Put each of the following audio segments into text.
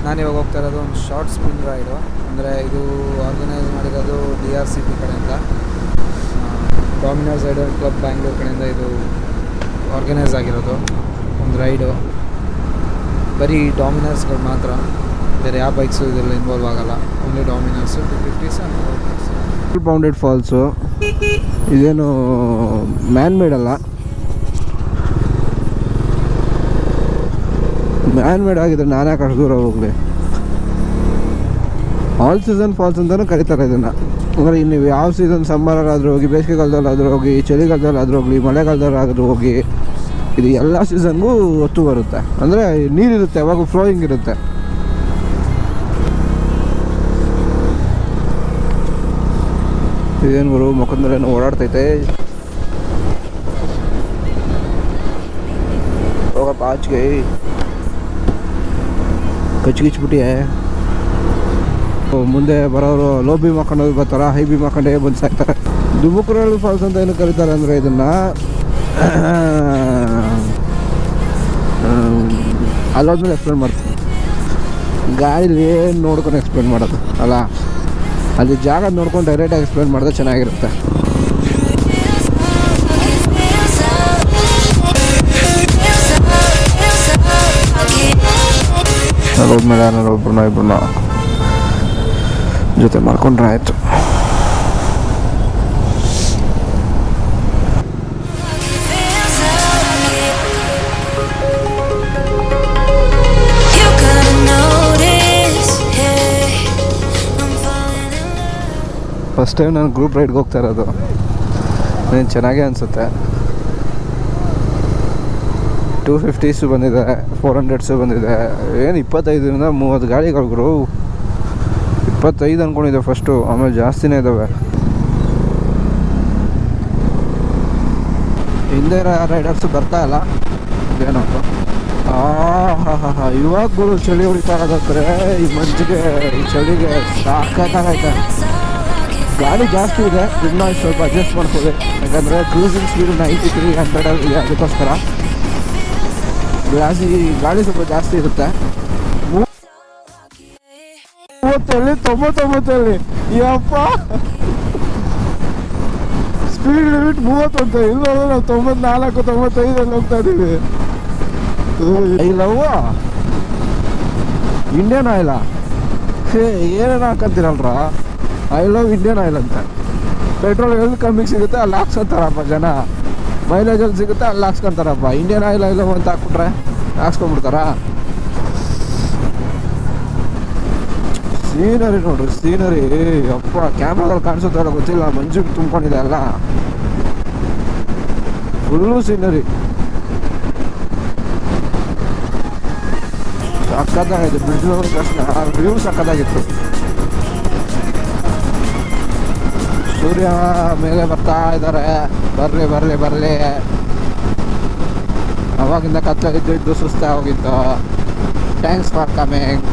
ನಾನಿವಾಗ ಹೋಗ್ತಾ ಇರೋದು ಒಂದು ಶಾರ್ಟ್ ಸ್ಪಿನ್ ರೈಡು. ಅಂದರೆ ಇದು ಆರ್ಗನೈಸ್ ಮಾಡಿರೋದು DRCB ಕಡೆಯಿಂದ, ಡಾಮಿನಾರ್ ಸೈಡ್ ಕ್ಲಬ್ ಬ್ಯಾಂಗ್ಳೂರ್ ಕಡೆಯಿಂದ ಇದು ಆರ್ಗನೈಸ್ ಆಗಿರೋದು ಒಂದು ರೈಡು. ಬರೀ ಡಾಮಿನಾರ್ಸ್ಗಳು ಮಾತ್ರ, ಬೇರೆ ಯಾವ ಬೈಕ್ಸು ಇದೆಲ್ಲ ಇನ್ವಾಲ್ವ್ ಆಗಲ್ಲ. Only Dominars 250s and bounded falls. ಇದೇನು ಮ್ಯಾನ್ ಮೇಡ್ ಅಲ್ಲ, ಮ್ಯಾನ್ ಮೇಡ್ ಆಗಿದ್ರೆ ನಾನೇ ಅಷ್ಟು ದೂರ ಹೋಗಲಿ. ಆಲ್ ಸೀಸನ್ ಫಾಲ್ಸ್ ಅಂತಲೂ ಕರೀತಾರೆ ಇದನ್ನು. ಅಂದರೆ ನೀವು ಯಾವ ಸೀಸನ್ ಸಮ್ಮರಾದ್ರೂ ಹೋಗಿ, ಬೇಸಿಗೆಗಾಲದಲ್ಲಾದರೂ ಹೋಗಿ, ಚಳಿಗಾಲದಲ್ಲಾದರೂ ಹೋಗಲಿ, ಮಳೆಗಾಲದಲ್ಲಾದರೂ ಹೋಗಿ, ಇದು ಎಲ್ಲ ಸೀಸನ್ಗೂ ಒತ್ತು ಬರುತ್ತೆ. ಅಂದರೆ ನೀರಿರುತ್ತೆ, ಯಾವಾಗ ಫ್ಲೋಯಿಂಗ್ ಇರುತ್ತೆ. ಇದೇನು ಗುರು ಮುಖಂದ್ರೇನು ಓಡಾಡ್ತೈತೆ. ಹೋಗಪ್ಪ ಆಚೆಗೆ, ಕಚ್ಚಿಗಿಚ್ಬಿಟ್ಟಿಯೇ. ಮುಂದೆ ಬರೋರು ಲೋ ಬೀಮ್ ಹಾಕೊಂಡು ಬರ್ತಾರೆ, ಹೈ ಬೀಮ್ ಹಾಕೊಂಡೇ ಬಂದು ಸಾಯ್ತಾರೆ. ದುಮುಕುರಳ್ಳಿ ಫಾಲ್ಸ್ ಅಂತ ಏನು ಕರೀತಾರೆ ಅಂದರೆ ಇದನ್ನು ಅಲ್ಲೋದ್ಮೇಲೆ ಎಕ್ಸ್ಪ್ಲೇನ್ ಮಾಡ್ತೀನಿ. ಗಾಡೀಲಿ ಏನು ನೋಡ್ಕೊಂಡು ಎಕ್ಸ್ಪ್ಲೇನ್ ಮಾಡೋದು ಅಲ್ಲ, ಅಲ್ಲಿ ಜಾಗ ನೋಡ್ಕೊಂಡು ಡೈರೆಕ್ಟಾಗಿ ಎಕ್ಸ್ಪ್ಲೇನ್ ಮಾಡಿದ್ರೆ ಚೆನ್ನಾಗಿರುತ್ತೆ. ಹೋದ್ಮೇಲೆ ನಾನು ಇಬ್ಬರನ್ನ ಜೊತೆ ಮಾಡ್ಕೊಂಡ್ರೆ ಆಯಿತು. ಫಸ್ಟ್ ಟೈಮ್ ನಾನು ಗ್ರೂಪ್ ರೈಡ್ಗೆ ಹೋಗ್ತಾ ಇರೋದು. ಏನು ಚೆನ್ನಾಗೇ ಅನಿಸುತ್ತೆ. 250s ಬಂದಿದೆ, 400s ಬಂದಿದೆ. ಏನು 25ರಿಂದ 30 ಗಾಡಿಗಳು. 25 ಅಂದ್ಕೊಂಡಿದ್ದೆ ಫಸ್ಟು, ಆಮೇಲೆ ಜಾಸ್ತಿನೇ ಇದ್ದಾವೆ. ಹಿಂದೆ ರೈಡರ್ಸು ಬರ್ತಾ ಇಲ್ಲ, ಏನಪ್ಪ. ಇವಾಗ ಗುರು ಚಳಿ ಹೊಡಿತಾ ಇರೋದಂದ್ರೆ ಈ ಮಂಜಿಗೆ, ಈ ಚಳಿಗೆ ಸಾಕಾಗೈತೆ. ಗಾಡಿ ಜಾಸ್ತಿ ಇದೆ, ಇನ್ನೂ ಸ್ವಲ್ಪ ಅಡ್ಜಸ್ಟ್ ಮಾಡ್ಕೊಳ್ಳಿ. ಯಾಕಂದರೆ ಕ್ರೂಸಿಂಗ್ ಸ್ಪೀಡು 93, 100 ಇದೆ. ಅದಕ್ಕೋಸ್ಕರ ಗಾಡಿ ಸ್ವಲ್ಪ ಜಾಸ್ತಿ ಇರುತ್ತೆ. 99 ಯಪ್ಪ, ಸ್ಪೀಡ್ ಲಿಮಿಟ್ 30 ಅಂತ. ಇಲ್ಲ ನಾವು 94, 95 ಹೋಗ್ತಾ ಇದ್ದೀವಿ. ಇಲ್ಲವ್ವ ಇಂಡಿಯನ್ ಆಯಿಲ ಏನೇನು ಹಾಕಂತೀರಲ್ರ, ಐ ಲವ್ ಇಂಡಿಯನ್ ಆಯಿಲ್ ಅಂತ. ಪೆಟ್ರೋಲ್ ಎಲ್ಲಿ ಕಮ್ಮಿ ಸಿಗುತ್ತೆ ಅಲ್ಲಿ ಹಾಕ್ಸ್ಕೊಂತಾರಪ್ಪ ಜನ, ಮೈಲೇಜಲ್ಲಿ ಸಿಗುತ್ತೆ ಅಲ್ಲಿ ಹಾಕ್ಸ್ಕೊಂತಾರಪ್ಪ. ಇಂಡಿಯನ್ ಆಯಿಲ್ ಐ ಲವ್ ಅಂತ ಹಾಕ್ಬಿಟ್ರೆ ಹಾಕ್ಸ್ಕೊಂಡ್ಬಿಡ್ತಾರ. ಸೀನರಿ ನೋಡ್ರಿ, ಸೀನರಿ ಅಪ್ಪ. ಕ್ಯಾಮ್ರಾದಲ್ಲಿ ಕಾಣಿಸುತ್ತಲ್ಲ ಗೊತ್ತಿಲ್ಲ, ಮಂಜಿಗೆ ತುಂಬ್ಕೊಂಡಿದೆ ಅಲ್ಲ, ಫುಲ್ಲು ಸೀನರಿ. ಸಕ್ಕತ್ತಾಗಿದೆ. ಬ್ರಿಡ್ಜ್ ನೋಡಿದ ತಕ್ಷಣ ವ್ಯೂ ಸಕ್ಕತ್ತಾಗಿತ್ತು. ಸೂರ್ಯ ಮೇಲೆ ಬರ್ತಾ ಇದ್ದಾರೆ. ಬರಲಿ ಬರಲಿ ಬರಲಿ. ಅವಾಗಿಂದ ಕತ್ತಲಿದ್ದು ಸುಸ್ತಾ ಹೋಗಿತ್ತು. Thanks for coming.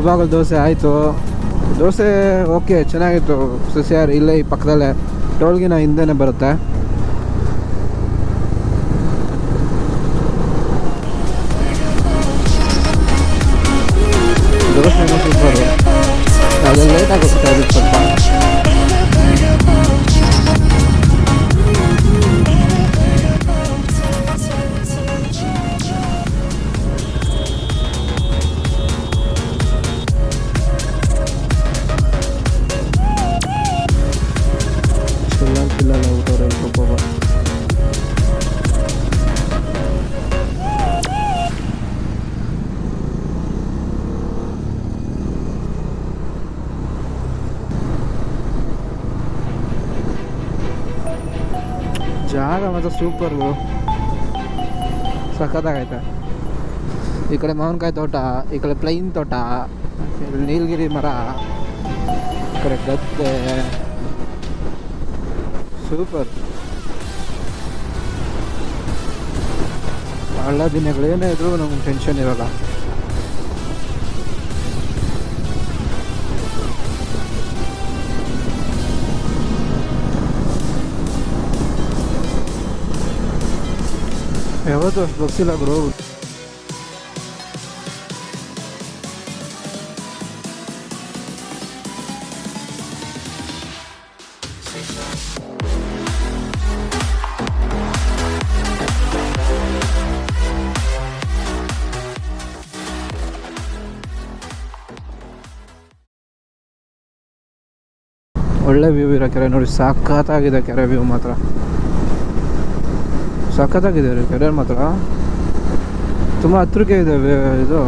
Mulbagal dosa ಆಯಿತು. ದೋಸೆ ಓಕೆ ಚೆನ್ನಾಗಿತ್ತು. ಸಸ್ಯಾಹಾರಿ ಇಲ್ಲೇ ಈ ಪಕ್ಕದಲ್ಲೇ ಟೋಲ್ಗಿನ ಹಿಂದೆನೇ ಬರುತ್ತೆ. ದೋಸೆ ಸೂಪರು. ಅದು ಲೇಟಾಗಿ ಹೋಗ್ತಾ ಇರುತ್ತೆ ಸ್ವಲ್ಪ. ಪಿಲ್ಲಲ್ಲ ಊಟವ್ರೆ ಸ್ವಲ್ಪ ಜಾಗ ಮಾತ್ರ ಸೂಪರ್, ಸಖತ್ತಾಗೈತೆ. ಈ ಕಡೆ ಮಾವಿನಕಾಯಿ ತೋಟ, ಈ ಕಡೆ ಪ್ಲೈನ್ ತೋಟ, ನೀಲಗಿರಿ ಮರ, ಈ ಕಡೆ ಗದ್ದೆ, ಸೂಪರ್. ಹಳ್ಳ ದಿನಗಳೇನೇ ಇದ್ರೂ ನಮ್ಗೆ ಟೆನ್ಷನ್ ಇರೋಲ್ಲ. ಯಾವತ್ತೂ ಅಷ್ಟು ಬಸ್ಸಿಲ್ಲ ಬ್ರೋ. ಒಳ್ಳೆ ವ್ಯೂ ಇರೋ ಕೆರೆ ನೋಡಿ, ಸಖತ್ತಾಗಿದೆ ಕೆರೆ ವ್ಯೂ ಮಾತ್ರ. ಸಖತ್ತಾಗಿದೆ ರೀ ಕೆರೆ ಮಾತ್ರ, ತುಂಬ ಹತ್ರಕ್ಕೆ ಇದೆ ಇದು.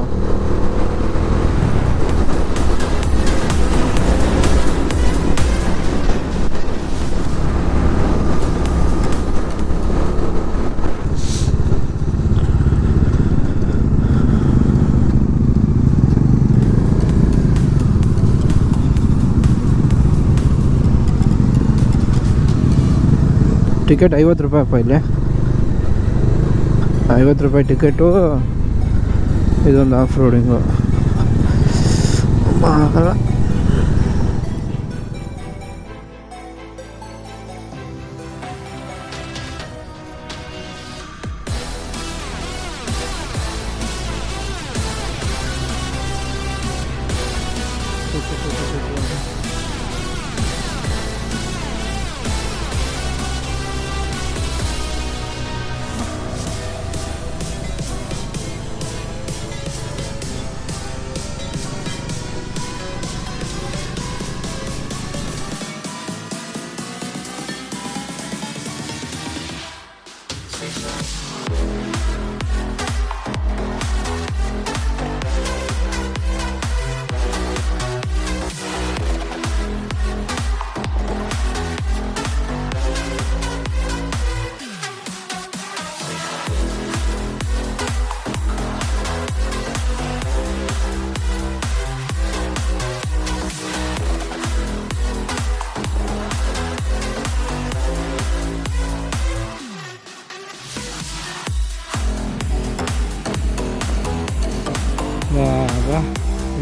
ಟಿಕೆಟ್ 50 ರೂಪಾಯಿ ಅಪ್ಪ. ಇಲ್ಲಿ 50 ರೂಪಾಯಿ ಟಿಕೆಟು. ಇದೊಂದು ಆಫ್ ರೋಡಿಂಗು.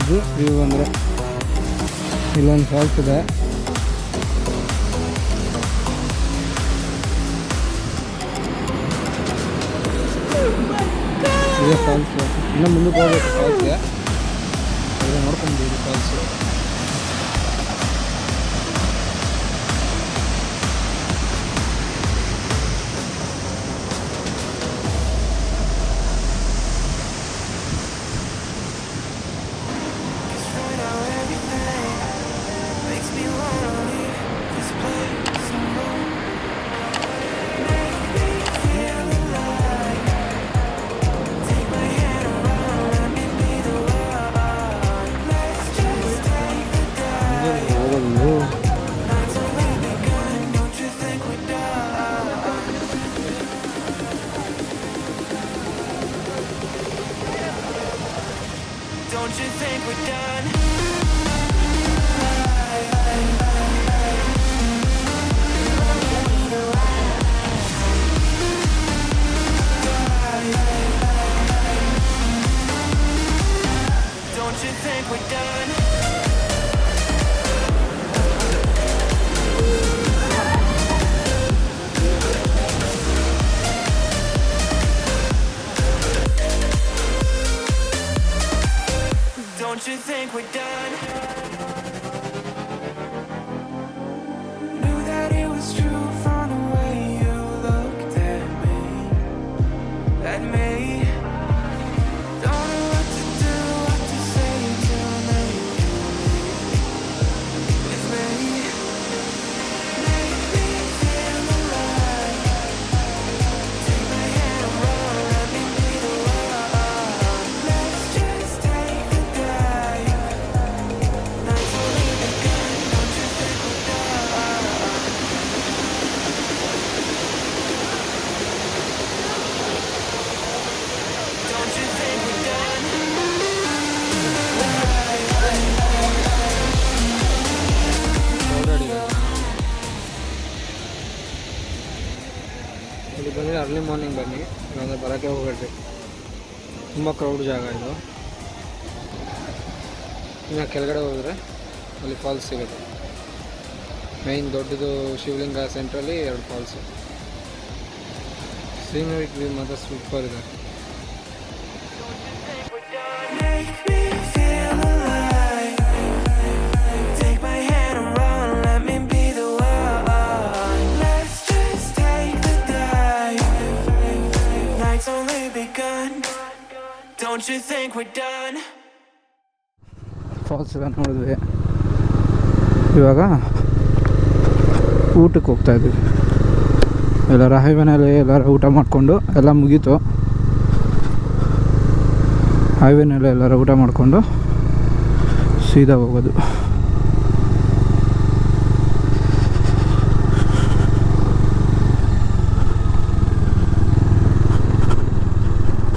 ಇದು ವ್ಯೂ ಅಂದರೆ ಇಲ್ಲೊಂದು ಫಾಲ್ಸ್ ಇದೆ. ಇದೇ ಫಾಲ್ಸ್. ಇನ್ನೂ ಮುಂದಕ್ಕೆ ಹೋಗ್ಬೇಕು ಫಾಲ್ಸ್ಗೆ. ನೋಡ್ಕೊಂಡು falls. Take my hand around, let me be the one. Morning ಬನ್ನಿ, ಇಲ್ಲಾಂದರೆ ಬರೋಕ್ಕೆ ಹೋಗಬೇಡ್ರಿ. ತುಂಬ ಕ್ರೌಡ್ ಜಾಗ ಇದು. ಇನ್ನು ಕೆಳಗಡೆ ಹೋದರೆ ಅಲ್ಲಿ ಫಾಲ್ಸ್ ಸಿಗುತ್ತೆ. ಮೇಯ್ನ್ ದೊಡ್ಡದು ಶಿವಲಿಂಗ ಸೆಂಟ್ರಲ್ಲಿ 2 ಫಾಲ್ಸು. ಸೀನರಿ ವ್ಯೂ ಮಾತ್ರ ಸೂಪರ್ ಇದೆ. ಫಾಲ್ಸ್ ಎಲ್ಲ ನೋಡಿದ್ವಿ. ಇವಾಗ ಊಟಕ್ಕೆ ಹೋಗ್ತಾ ಇದ್ವಿ. ಎಲ್ಲರ ಹೈವೇನಲ್ಲಿ ಎಲ್ಲರ ಊಟ ಮಾಡಿಕೊಂಡು ಎಲ್ಲ ಮುಗೀತು. ಹೈವೇನಲ್ಲಿ ಎಲ್ಲರ ಊಟ ಮಾಡಿಕೊಂಡು ಸೀದಾ ಹೋಗೋದು.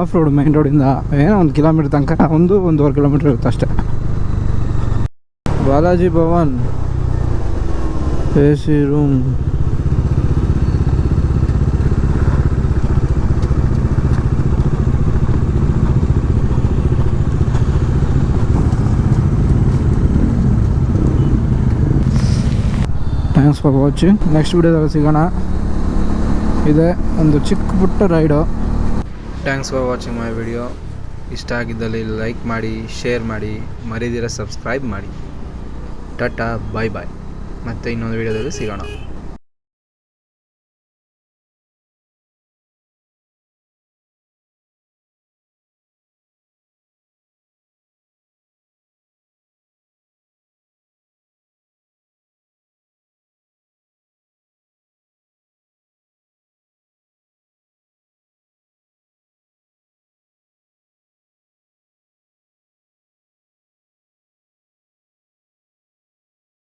ಆಫ್ ರೋಡ್, ಮೈನ್ ರೋಡಿಂದ ಏನೋ 1 ಕಿಲೋಮೀಟ್ರ್ ತನಕ, 1-1.5 ಕಿಲೋಮೀಟ್ರ್ ಇರುತ್ತೆ ಅಷ್ಟೇ. Balaji Bhavan AC room. Thanks for watching. Next ವಿಡಿಯೋದಲ್ಲಿ ಸಿಗೋಣ. ಇದೆ ಒಂದು ಚಿಕ್ಕ ಪುಟ್ಟ ride. Thanks for watching my video. ಇಷ್ಟ ಆಗಿದ್ದಲ್ಲಿ ಲೈಕ್ ಮಾಡಿ, ಶೇರ್ ಮಾಡಿ, ಮರಿದಿರ ಸಬ್ಸ್ಕ್ರೈಬ್ ಮಾಡಿ. ಟಾಟಾ, ಬಾಯ್ ಬಾಯ್. ಮತ್ತೆ ಇನ್ನೊಂದು ವಿಡಿಯೋದಲ್ಲಿ ಸಿಗೋಣ.